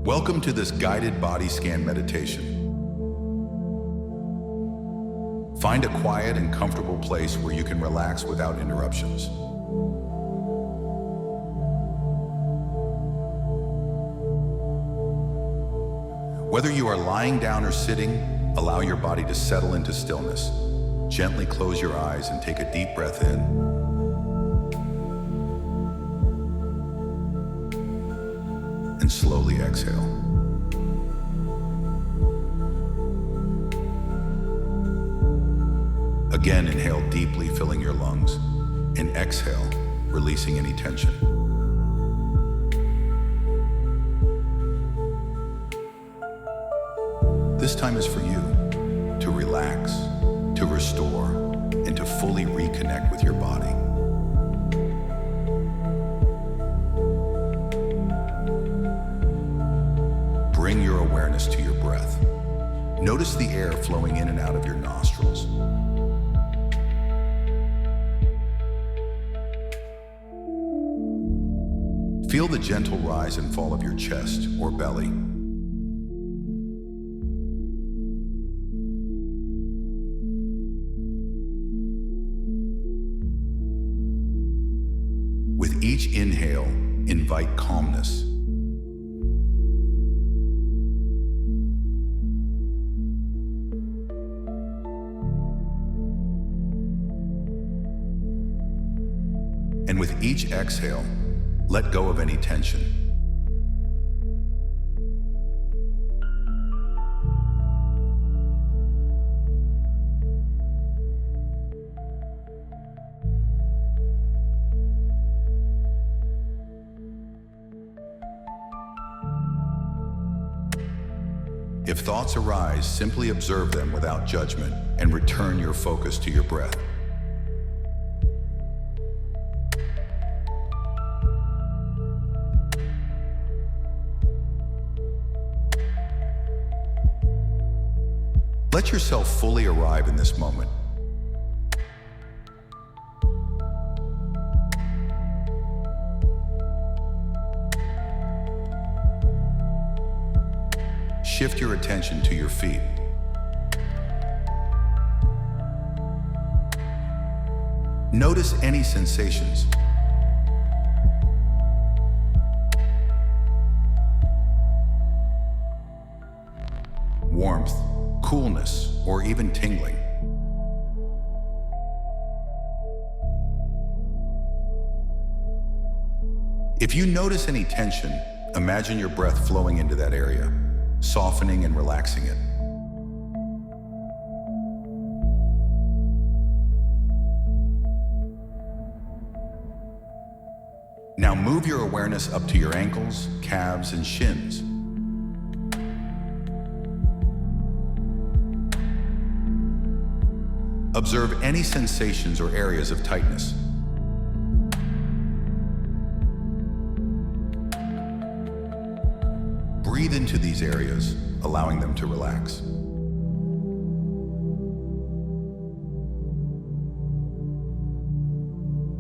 Welcome to this guided body scan meditation. Find a quiet and comfortable place where you can relax without interruptions. Whether you are lying down or sitting, allow your body to settle into stillness. Gently close your eyes and take a deep breath in. And slowly exhale. Again, inhale deeply, filling your lungs, and exhale, releasing any tension. This time is for you to relax, to restore, and to fully reconnect with your body. Bring your awareness to your breath. Notice the air flowing in and out of your nostrils. Feel the gentle rise and fall of your chest or belly. With each inhale, invite calmness. And with each exhale, let go of any tension. If thoughts arise, simply observe them without judgment and return your focus to your breath. Let yourself fully arrive in this moment. Shift your attention to your feet. Notice any sensations. Warmth, coolness, or even tingling. If you notice any tension, imagine your breath flowing into that area, softening and relaxing it. Now move your awareness up to your ankles, calves, and shins. Observe any sensations or areas of tightness. Breathe into these areas, allowing them to relax.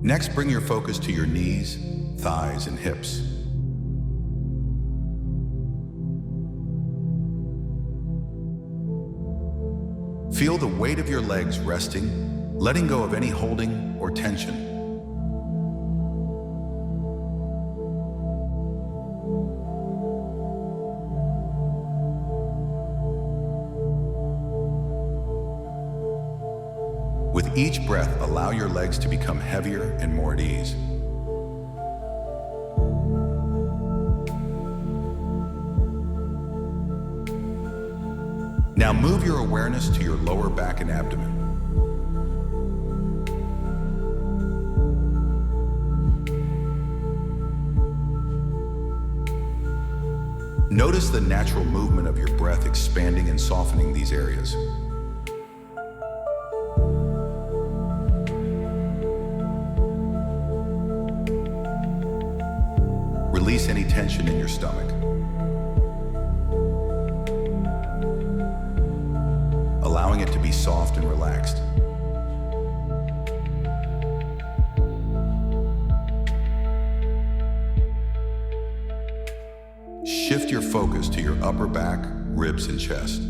Next, bring your focus to your knees, thighs, and hips. Feel the weight of your legs resting, letting go of any holding or tension. With each breath, allow your legs to become heavier and more at ease. Now move your awareness to your lower back and abdomen. Notice the natural movement of your breath expanding and softening these areas. Release any tension in your stomach. Allowing it to be soft and relaxed. Shift your focus to your upper back, ribs, and chest.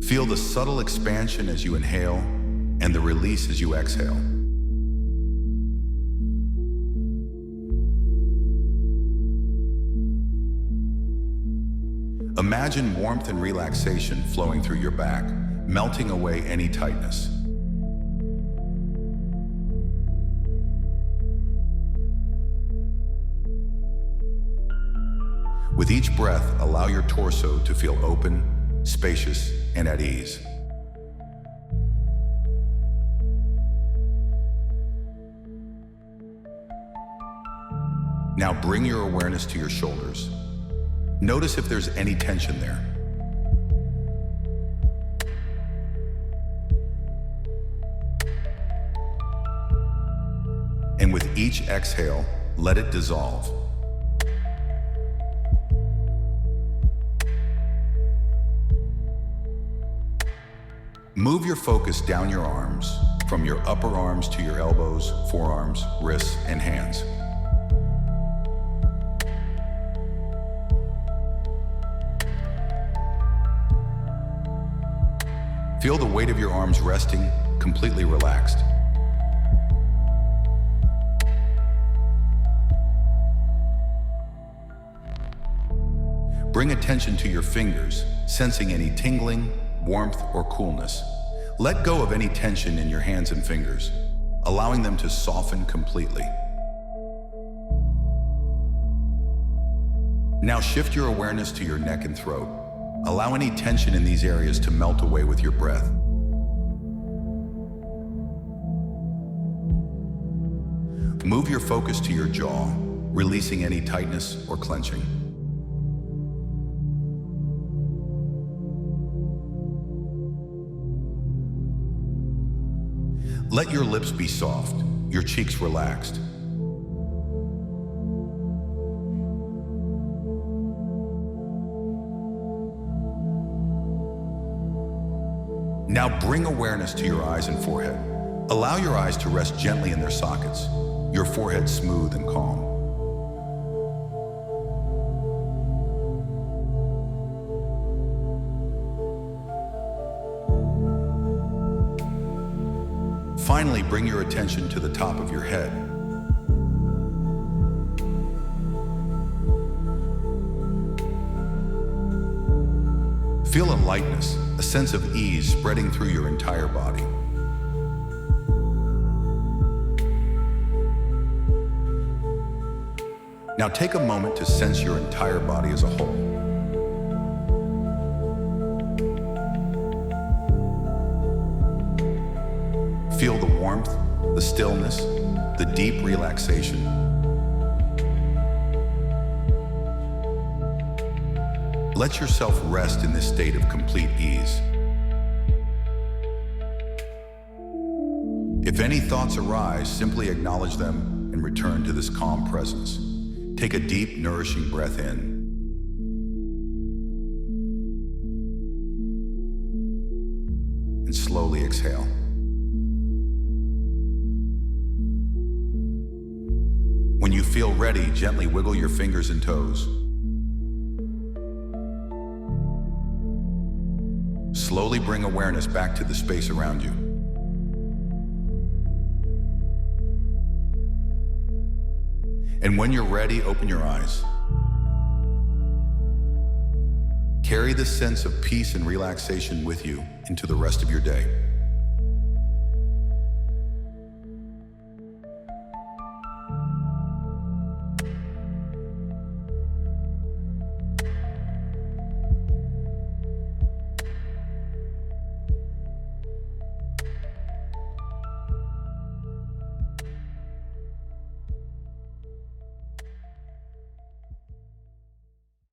Feel the subtle expansion as you inhale and the release as you exhale. Imagine warmth and relaxation flowing through your back, melting away any tightness. With each breath, allow your torso to feel open, spacious, and at ease. Now bring your awareness to your shoulders. Notice if there's any tension there. And with each exhale, let it dissolve. Move your focus down your arms, from your upper arms to your elbows, forearms, wrists, and hands. Feel the weight of your arms resting, completely relaxed. Bring attention to your fingers, sensing any tingling, warmth, or coolness. Let go of any tension in your hands and fingers, allowing them to soften completely. Now shift your awareness to your neck and throat. Allow any tension in these areas to melt away with your breath. Move your focus to your jaw, releasing any tightness or clenching. Let your lips be soft, your cheeks relaxed. Now bring awareness to your eyes and forehead. Allow your eyes to rest gently in their sockets, your forehead smooth and calm. Finally, bring your attention to the top of your head. Feel a lightness, a sense of ease spreading through your entire body. Now take a moment to sense your entire body as a whole. Feel the warmth, the stillness, the deep relaxation. Let yourself rest in this state of complete ease. If any thoughts arise, simply acknowledge them and return to this calm presence. Take a deep, nourishing breath in. And slowly exhale. When you feel ready, gently wiggle your fingers and toes. Slowly bring awareness back to the space around you. And when you're ready, open your eyes. Carry this sense of peace and relaxation with you into the rest of your day.